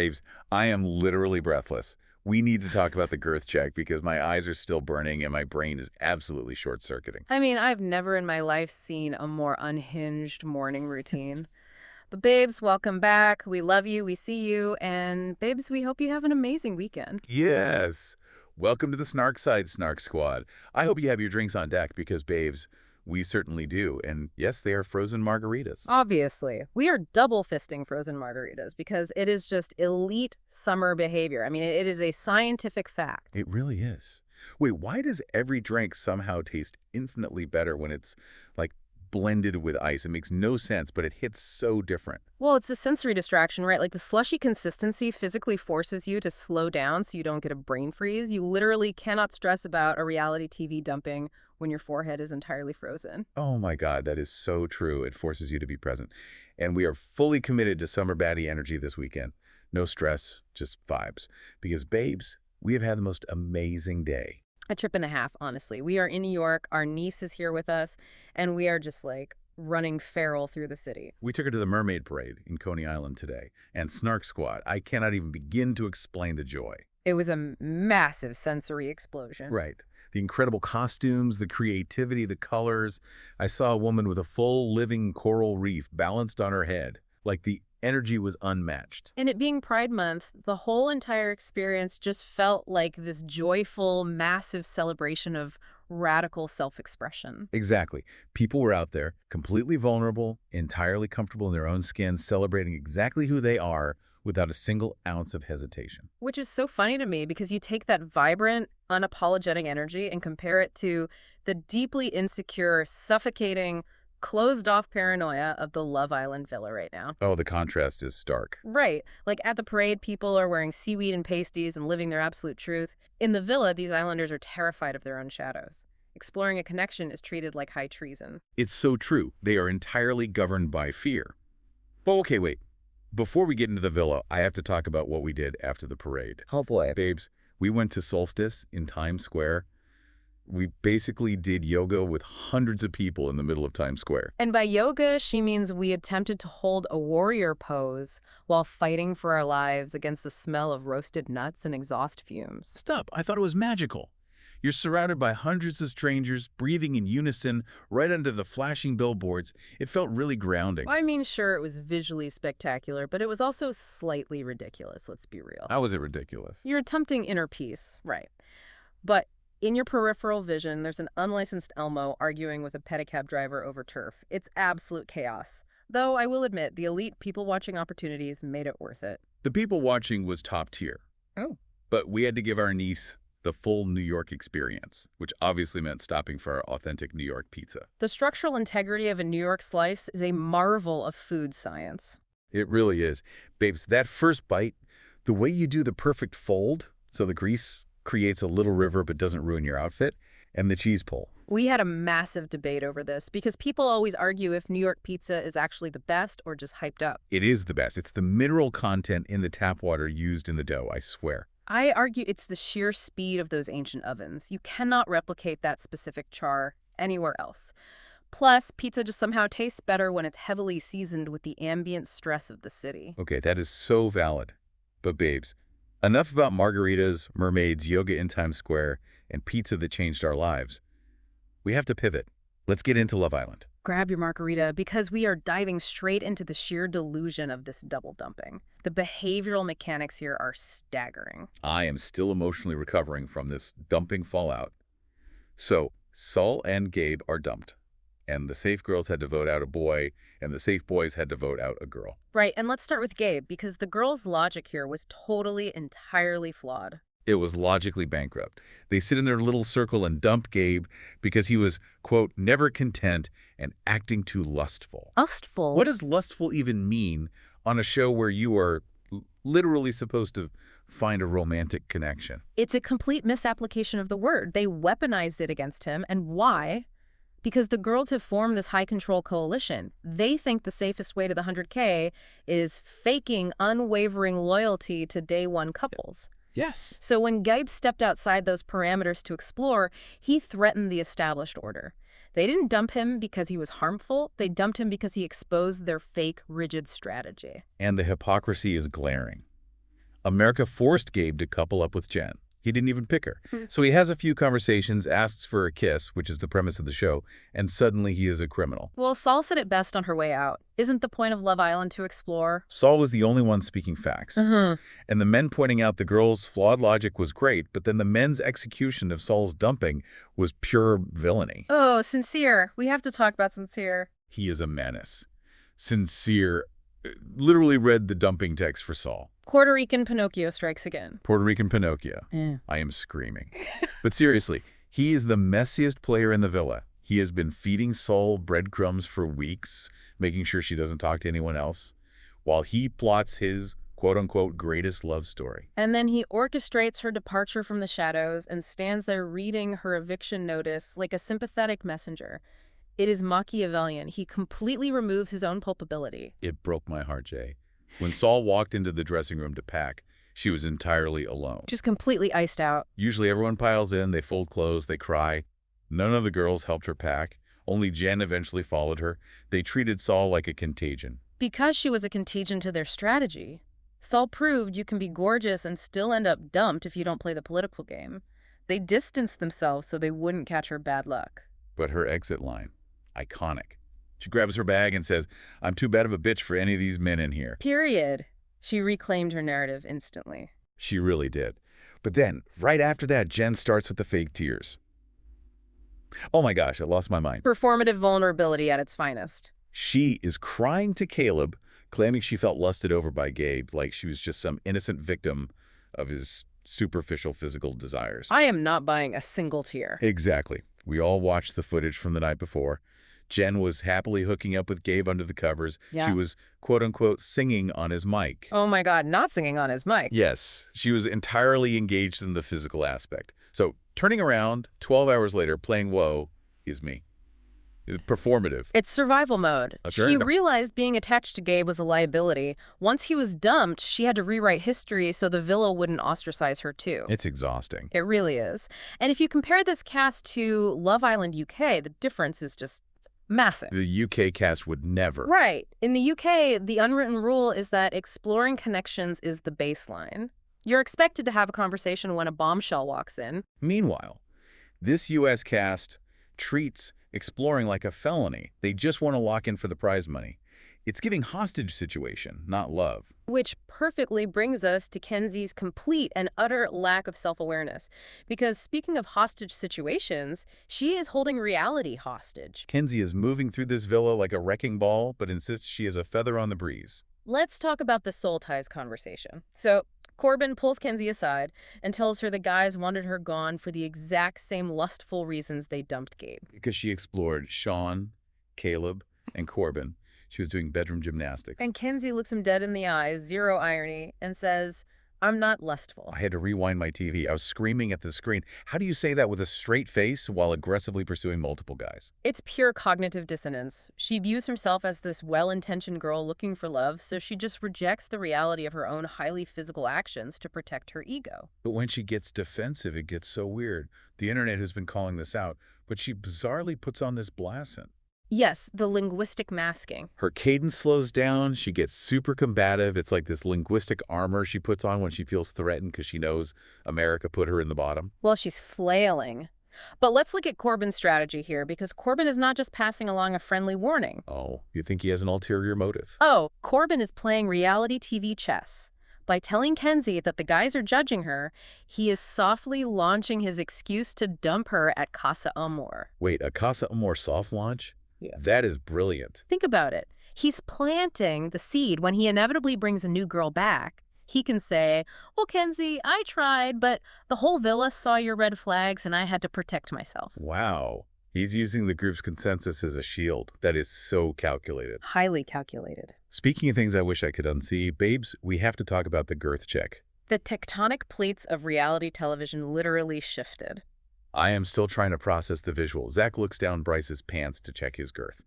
Babes, I am literally breathless. We need to talk about the girth check because my eyes are still burning and my brain is absolutely short-circuiting. I mean, I've never in my life seen a more unhinged morning routine. But babes, welcome back. We love you, we see you, and babes, we hope you have an amazing weekend. Yes. Welcome to the Snark side, Snark Squad. I hope you have your drinks on deck because, babes, we certainly do. And yes, they are frozen margaritas. Obviously, we are double fisting frozen margaritas because it is just elite summer behavior. I mean, it is a scientific fact. It really is. Wait, why does every drink somehow taste infinitely better when it's, like, blended with ice? It makes no sense, but it hits so different. Well, it's a sensory distraction, right? Like the slushy consistency physically forces you to slow down so you don't get a brain freeze. You literally cannot stress about a reality TV dumping when your forehead is entirely frozen. Oh my God, that is so true. It forces you to be present. And we are fully committed to summer baddie energy this weekend. No stress, just vibes. Because, babes, we have had the most amazing day. A trip and a half, honestly. We are in New York, our niece is here with us, and we are just like running feral through the city. We took her to the Mermaid Parade in Coney Island today. And Snark Squad, I cannot even begin to explain the joy. It was a massive sensory explosion. Right. The incredible costumes, the creativity, the colors. I saw a woman with a full living coral reef balanced on her head. Like the energy was unmatched. And it being Pride Month, the whole entire experience just felt like this joyful, massive celebration of radical self-expression. Exactly. People were out there, completely vulnerable, entirely comfortable in their own skin, celebrating exactly who they are without a single ounce of hesitation. Which is so funny to me because you take that vibrant, unapologetic energy and compare it to the deeply insecure, suffocating, closed-off paranoia of the Love Island villa right now. Oh, the contrast is stark. Right. Like at the parade, people are wearing seaweed and pasties and living their absolute truth. In the villa, these islanders are terrified of their own shadows. Exploring a connection is treated like high treason. It's so true. They are entirely governed by fear. But okay, wait. Before we get into the villa, I have to talk about what we did after the parade. Oh boy. Babes, we went to Solstice in Times Square. We basically did yoga with hundreds of people in the middle of Times Square. And by yoga, she means we attempted to hold a warrior pose while fighting for our lives against the smell of roasted nuts and exhaust fumes. Stop, I thought it was magical. You're surrounded by hundreds of strangers, breathing in unison, right under the flashing billboards. It felt really grounding. I mean, sure, it was visually spectacular, but it was also slightly ridiculous, let's be real. How was it ridiculous? You're attempting inner peace, right. But in your peripheral vision, there's an unlicensed Elmo arguing with a pedicab driver over turf. It's absolute chaos. Though I will admit, the elite people-watching opportunities made it worth it. The people watching was top tier. Oh. But we had to give our niece the full New York experience, which obviously meant stopping for our authentic New York pizza. The structural integrity of a New York slice is a marvel of food science. It really is. Babes, that first bite, the way you do the perfect fold, so the grease creates a little river but doesn't ruin your outfit, and the cheese pull. We had a massive debate over this because people always argue if New York pizza is actually the best or just hyped up. It is the best. It's the mineral content in the tap water used in the dough, I swear. I argue it's the sheer speed of those ancient ovens. You cannot replicate that specific char anywhere else. Plus, pizza just somehow tastes better when it's heavily seasoned with the ambient stress of the city. Okay, that is so valid. But babes, enough about margaritas, mermaids, yoga in Times Square, and pizza that changed our lives. We have to pivot. Let's get into Love Island. Grab your margarita because we are diving straight into the sheer delusion of this double dumping. The behavioral mechanics here are staggering. I am still emotionally recovering from this dumping fallout. So, Sol and Gabe are dumped, and the safe girls had to vote out a boy, and the safe boys had to vote out a girl. Right, and let's start with Gabe because the girl's logic here was totally, entirely flawed. It was logically bankrupt. They sit in their little circle and dump Gabe because he was, quote, never content and acting too lustful. Lustful? What does lustful even mean on a show where you are literally supposed to find a romantic connection? It's a complete misapplication of the word. They weaponized it against him. And why? Because the girls have formed this high-control coalition. They think the safest way to the 100K is faking unwavering loyalty to day one couples. Yes. So when Gabe stepped outside those parameters to explore, he threatened the established order. They didn't dump him because he was harmful. They dumped him because he exposed their fake, rigid strategy. And the hypocrisy is glaring. America forced Gabe to couple up with Jen. He didn't even pick her. So he has a few conversations, asks for a kiss, which is the premise of the show, and suddenly he is a criminal. Well, Sol said it best on her way out. Isn't the point of Love Island to explore? Sol was the only one speaking facts. And the men pointing out the girls' flawed logic was great, but then the men's execution of Sol's dumping was pure villainy. Oh, Sincere. We have to talk about Sincere. He is a menace. Sincere literally read the dumping text for Sol. Puerto Rican Pinocchio strikes again. Puerto Rican Pinocchio. I am screaming. But seriously, he is the messiest player in the villa. He has been feeding Sol breadcrumbs for weeks, making sure she doesn't talk to anyone else, while he plots his quote-unquote greatest love story. And then he orchestrates her departure from the shadows and stands there reading her eviction notice like a sympathetic messenger. It is Machiavellian. He completely removes his own culpability. It broke my heart, Jay. When Sol walked into the dressing room to pack, she was entirely alone. Just completely iced out. Usually everyone piles in, they fold clothes, they cry. None of the girls helped her pack. Only Jen eventually followed her. They treated Sol like a contagion. Because she was a contagion to their strategy. Sol proved you can be gorgeous and still end up dumped if you don't play the political game. They distanced themselves so they wouldn't catch her bad luck. But her exit line, iconic. She grabs her bag and says, "I'm too bad of a bitch for any of these men in here." Period. She reclaimed her narrative instantly. She really did. But then, right after that, Jen starts with the fake tears. Oh my gosh, I lost my mind. Performative vulnerability at its finest. She is crying to Caleb, claiming she felt lusted over by Gabe, like she was just some innocent victim of his superficial physical desires. I am not buying a single tear. Exactly. We all watched the footage from the night before. Jen was happily hooking up with Gabe under the covers. Yeah. She was, quote-unquote, singing on his mic. Oh my God, not singing on his mic. Yes, she was entirely engaged in the physical aspect. So, turning around, 12 hours later, playing Whoa is me. Performative. It's survival mode. Sure. She realized being attached to Gabe was a liability. Once he was dumped, she had to rewrite history so the villa wouldn't ostracize her too. It's exhausting. It really is. And if you compare this cast to Love Island UK, the difference is just massive. The UK cast would never. Right. In the UK, the unwritten rule is that exploring connections is the baseline. You're expected to have a conversation when a bombshell walks in. Meanwhile, this US cast treats exploring like a felony. They just want to lock in for the prize money. It's giving hostage situation, not love. Which perfectly brings us to Kenzie's complete and utter lack of self-awareness. Because speaking of hostage situations, she is holding reality hostage. Kenzie is moving through this villa like a wrecking ball, but insists she is a feather on the breeze. Let's talk about the soul ties conversation. So, Corbin pulls Kenzie aside and tells her the guys wanted her gone for the exact same lustful reasons they dumped Gabe. Because she explored Sean, Caleb, and Corbin. She was doing bedroom gymnastics. And Kenzie looks him dead in the eyes, zero irony, and says, "I'm not lustful." I had to rewind my TV. I was screaming at the screen. How do you say that with a straight face while aggressively pursuing multiple guys? It's pure cognitive dissonance. She views herself as this well-intentioned girl looking for love, so she just rejects the reality of her own highly physical actions to protect her ego. But when she gets defensive, it gets so weird. The internet has been calling this out, but she bizarrely puts on this blasphemy. Yes, the linguistic masking. Her cadence slows down. She gets super combative. It's like this linguistic armor she puts on when she feels threatened because she knows America put her in the bottom. Well, she's flailing. But let's look at Corbin's strategy here, because Corbin is not just passing along a friendly warning. Oh, you think he has an ulterior motive? Oh, Corbin is playing reality TV chess. By telling Kenzie that the guys are judging her, he is softly launching his excuse to dump her at Casa Amor. Wait, a Casa Amor soft launch? Yeah. That is brilliant. Think about it. He's planting the seed when he inevitably brings a new girl back. He can say, "Well, Kenzie, I tried, but the whole villa saw your red flags and I had to protect myself." Wow. He's using the group's consensus as a shield. That is so calculated. Highly calculated. Speaking of things I wish I could unsee, babes, we have to talk about the Girth check. The tectonic plates of reality television literally shifted. I am still trying to process the visual. Zach looks down Bryce's pants to check his girth.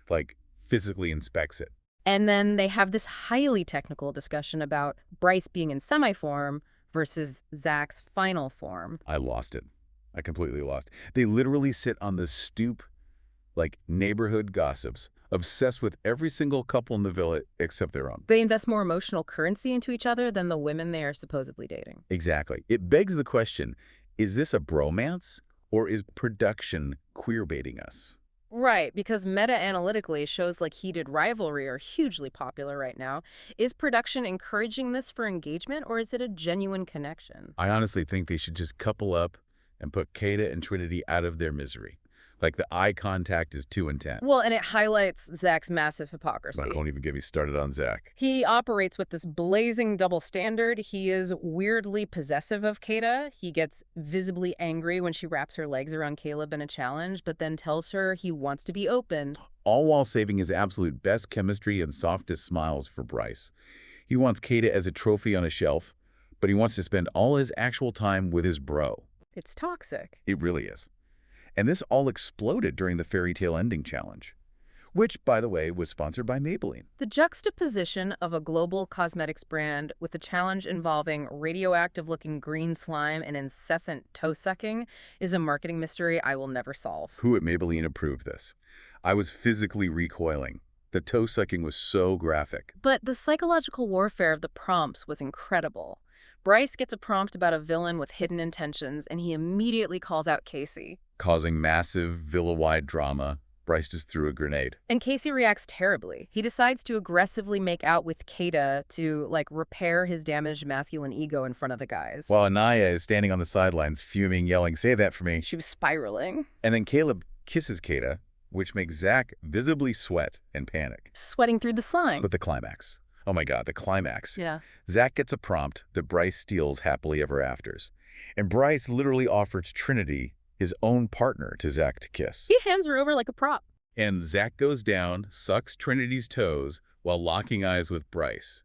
Like, physically inspects it. And then they have this highly technical discussion about Bryce being in semi-form versus Zach's final form. I lost it. I completely lost. They literally sit on the stoop like neighborhood gossips. obsessed with every single couple in the villa except their own. They invest more emotional currency into each other than the women they are supposedly dating. Exactly. It begs the question, is this a bromance or is production queerbaiting us? Right, because meta-analytically, shows like Heated Rivalry are hugely popular right now. Is production encouraging this for engagement, or is it a genuine connection? I honestly think they should just couple up and put Kata and Trinity out of their misery. Like the eye contact is too intense. Well, and it highlights Zach's massive hypocrisy. Don't even get me started on Zach. He operates with this blazing double standard. He is weirdly possessive of Kata. He gets visibly angry when she wraps her legs around Caleb in a challenge, but then tells her he wants to be open. All while saving his absolute best chemistry and softest smiles for Bryce. He wants Kata as a trophy on a shelf, but he wants to spend all his actual time with his bro. It's toxic. It really is. And this all exploded during the Fairy Tale Ending Challenge, which, by the way, was sponsored by Maybelline. The juxtaposition of a global cosmetics brand with a challenge involving radioactive-looking green slime and incessant toe-sucking is a marketing mystery I will never solve. Who at Maybelline approved this? I was physically recoiling. The toe-sucking was so graphic. But the psychological warfare of the prompts was incredible. Bryce gets a prompt about a villain with hidden intentions, and he immediately calls out Casey. Causing massive, villa-wide drama, Bryce just threw a grenade. And Casey reacts terribly. He decides to aggressively make out with Kata to, repair his damaged masculine ego in front of the guys. While Anaya is standing on the sidelines, fuming, yelling, "Say that for me." She was spiraling. And then Caleb kisses Kata, which makes Zach visibly sweat and panic. Sweating through the slime. But the climax. Oh my God, the climax. Yeah. Zach gets a prompt that Bryce steals happily ever afters. And Bryce literally offers Trinity, his own partner, to Zach to kiss. He hands her over like a prop. And Zach goes down, sucks Trinity's toes while locking eyes with Bryce.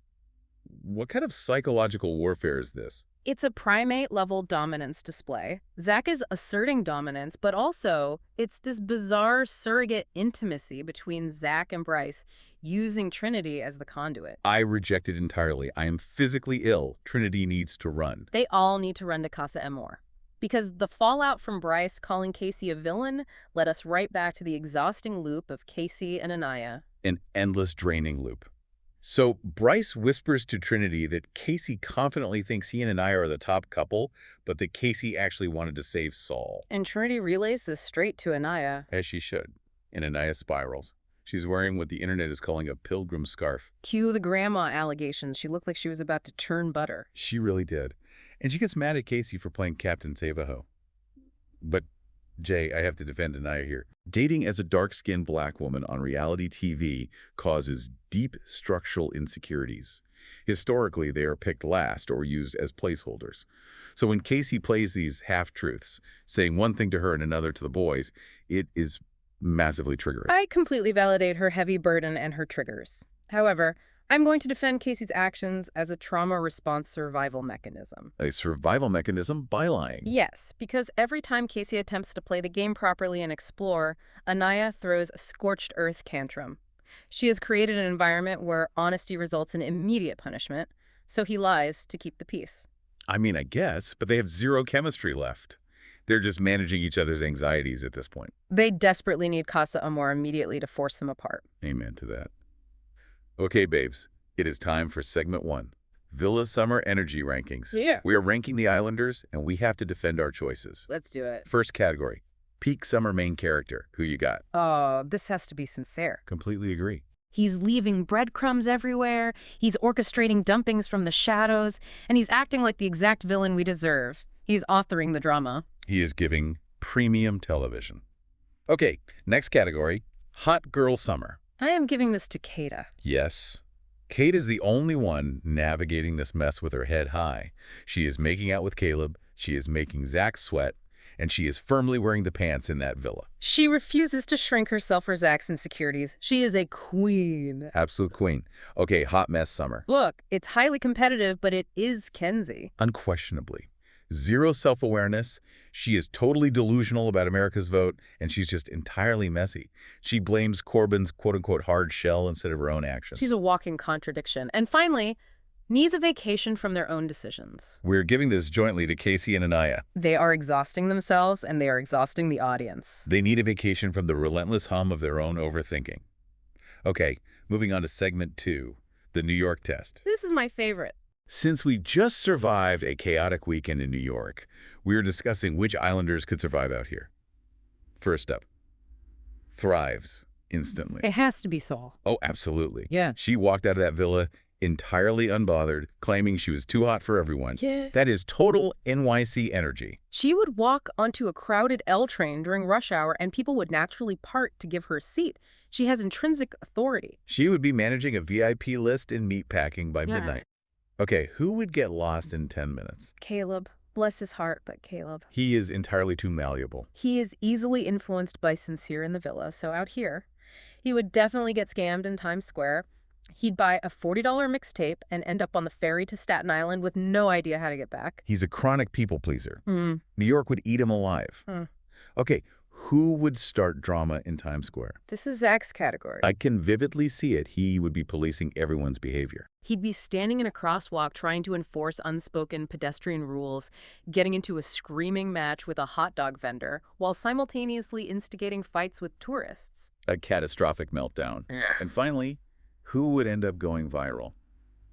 What kind of psychological warfare is this? It's a primate-level dominance display. Zach is asserting dominance, but also it's this bizarre surrogate intimacy between Zach and Bryce, using Trinity as the conduit. I reject it entirely. I am physically ill. Trinity needs to run. They all need to run to Casa Amor. Because the fallout from Bryce calling Casey a villain led us right back to the exhausting loop of Casey and Anaya. An endless draining loop. So Bryce whispers to Trinity that Casey confidently thinks he and Anaya are the top couple, but that Casey actually wanted to save Sol. And Trinity relays this straight to Anaya. As she should. And Anaya spirals. She's wearing what the internet is calling a pilgrim scarf. Cue the grandma allegations. She looked like she was about to churn butter. She really did. And she gets mad at Casey for playing Captain Save-A-Ho. But, Jay, I have to defend Anaya here. Dating as a dark-skinned black woman on reality TV causes deep structural insecurities. Historically, they are picked last or used as placeholders. So when Casey plays these half-truths, saying one thing to her and another to the boys, it is massively triggering. I completely validate her heavy burden and her triggers. However, I'm going to defend Casey's actions as a trauma response survival mechanism. A survival mechanism by lying. Yes, because every time Casey attempts to play the game properly and explore, Anaya throws a scorched earth tantrum. She has created an environment where honesty results in immediate punishment, so he lies to keep the peace. I mean, I guess, but they have zero chemistry left. They're just managing each other's anxieties at this point. They desperately need Casa Amor immediately to force them apart. Amen to that. Okay, babes, it is time for segment 1. Villa Summer Energy Rankings. Yeah. We are ranking the Islanders, and we have to defend our choices. Let's do it. First category, peak summer main character. Who you got? Oh, this has to be sincere. Completely agree. He's leaving breadcrumbs everywhere, he's orchestrating dumpings from the shadows, and he's acting like the exact villain we deserve. He's authoring the drama. He is giving premium television. Okay, next category, hot girl summer. I am giving this to Kata. Yes. Kate is the only one navigating this mess with her head high. She is making out with Caleb, she is making Zach sweat, and she is firmly wearing the pants in that villa. She refuses to shrink herself for Zach's insecurities. She is a queen. Absolute queen. Okay, hot mess summer. Look, it's highly competitive, but it is Kenzie. Unquestionably. Zero self-awareness. She is totally delusional about America's vote, and she's just entirely messy. She blames Corbyn's quote-unquote hard shell instead of her own actions. She's a walking contradiction. And finally, needs a vacation from their own decisions. We're giving this jointly to Casey and Anaya. They are exhausting themselves, and they are exhausting the audience. They need a vacation from the relentless hum of their own overthinking. Okay, moving on to segment 2, the New York test. This is my favorite. Since we just survived a chaotic weekend in New York, we are discussing which islanders could survive out here. First up, thrives instantly. It has to be Sol. Oh, absolutely. Yeah. She walked out of that villa entirely unbothered, claiming she was too hot for everyone. Yeah. That is total NYC energy. She would walk onto a crowded L train during rush hour and people would naturally part to give her a seat. She has intrinsic authority. She would be managing a VIP list in meatpacking by midnight. Okay, who would get lost in 10 minutes? Caleb. Bless his heart, but Caleb. He is entirely too malleable. He is easily influenced by Sincere in the villa, so out here, he would definitely get scammed in Times Square. He'd buy a $40 mixtape and end up on the ferry to Staten Island with no idea how to get back. He's a chronic people pleaser. New York would eat him alive. Okay, who would start drama in Times Square? This is Zach's category. I can vividly see it. He would be policing everyone's behavior. He'd be standing in a crosswalk trying to enforce unspoken pedestrian rules, getting into a screaming match with a hot dog vendor, while simultaneously instigating fights with tourists. A catastrophic meltdown. And finally, who would end up going viral?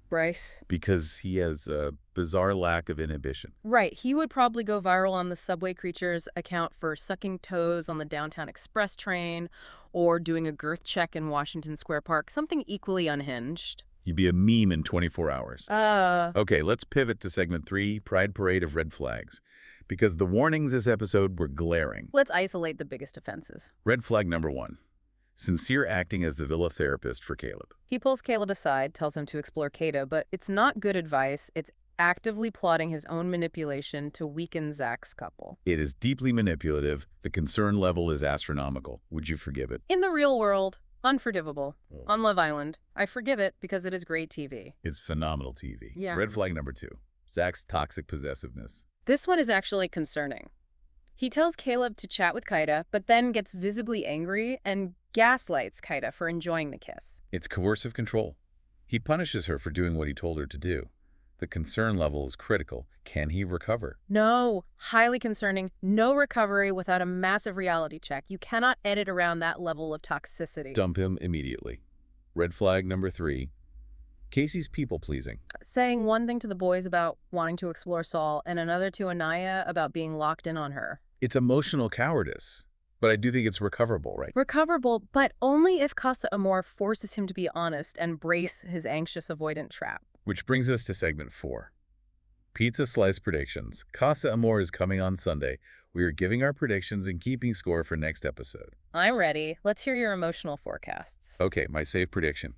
Bryce. Because he has a bizarre lack of inhibition. Right. He would probably go viral on the Subway Creatures account for sucking toes on the Downtown Express train or doing a girth check in Washington Square Park, something equally unhinged. He'd be a meme in 24 hours. Okay, let's pivot to segment 3, Pride Parade of Red Flags. Because the warnings this episode were glaring. Let's isolate the biggest offenses. Red flag number 1. Sincere acting as the villa therapist for Caleb. He pulls Caleb aside, tells him to explore Kata, but it's not good advice. It's actively plotting his own manipulation to weaken Zach's couple. It is deeply manipulative. The concern level is astronomical. Would you forgive it? In the real world, unforgivable. On Love Island, I forgive it because it is great TV. It's phenomenal TV. Yeah. Red flag number 2. Zach's toxic possessiveness. This one is actually concerning. He tells Caleb to chat with Kaida, but then gets visibly angry and gaslights Kaida for enjoying the kiss. It's coercive control. He punishes her for doing what he told her to do. The concern level is critical. Can he recover? No, highly concerning. No recovery without a massive reality check. You cannot edit around that level of toxicity. Dump him immediately. Red flag number 3. Casey's people-pleasing. Saying one thing to the boys about wanting to explore Sol and another to Anaya about being locked in on her. It's emotional cowardice, but I do think it's recoverable, right? Recoverable, but only if Casa Amor forces him to be honest and brace his anxious avoidant trap. Which brings us to segment 4. Pizza slice predictions. Casa Amor is coming on Sunday. We are giving our predictions and keeping score for next episode. I'm ready. Let's hear your emotional forecasts. Okay, my safe prediction.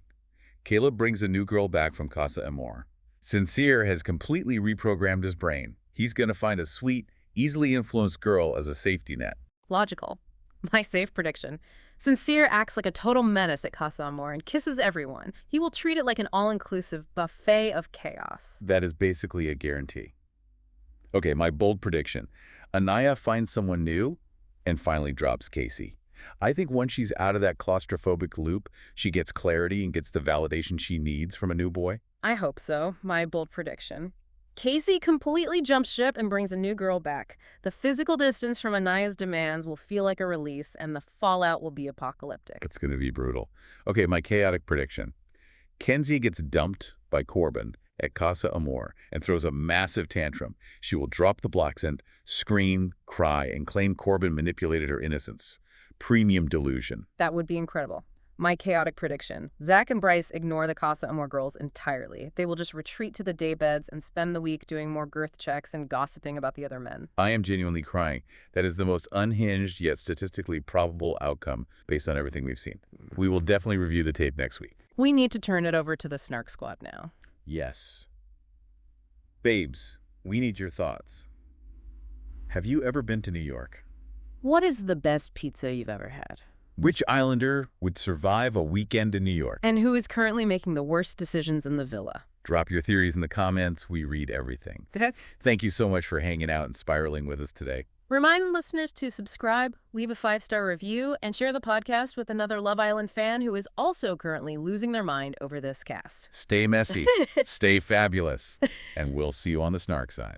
Caleb brings a new girl back from Casa Amor. Sincere has completely reprogrammed his brain. He's going to find a sweet, easily influenced girl as a safety net. Logical. My safe prediction. Sincere acts like a total menace at Casa Amor and kisses everyone. He will treat it like an all-inclusive buffet of chaos. That is basically a guarantee. Okay, my bold prediction. Anaya finds someone new and finally drops Casey. I think once she's out of that claustrophobic loop, she gets clarity and gets the validation she needs from a new boy. I hope so. My bold prediction. Casey completely jumps ship and brings a new girl back. The physical distance from Anaya's demands will feel like a release, and the fallout will be apocalyptic. It's going to be brutal. Okay, my chaotic prediction. Kenzie gets dumped by Corbin at Casa Amor and throws a massive tantrum. She will drop the block scent, scream, cry, and claim Corbin manipulated her innocence. Premium delusion. That would be incredible. My chaotic prediction. Zach and Bryce ignore the Casa Amor girls entirely. They will just retreat to the daybeds and spend the week doing more girth checks and gossiping about the other men. I am genuinely crying. That is the most unhinged yet statistically probable outcome based on everything we've seen. We will definitely review the tape next week. We need to turn it over to the Snark Squad now. Yes. Babes, we need your thoughts. Have you ever been to New York? What is the best pizza you've ever had? Which islander would survive a weekend in New York? And who is currently making the worst decisions in the villa? Drop your theories in the comments. We read everything. Thank you so much for hanging out and spiraling with us today. Remind listeners to subscribe, leave a 5-star review, and share the podcast with another Love Island fan who is also currently losing their mind over this cast. Stay messy, stay fabulous, and we'll see you on the Snark side.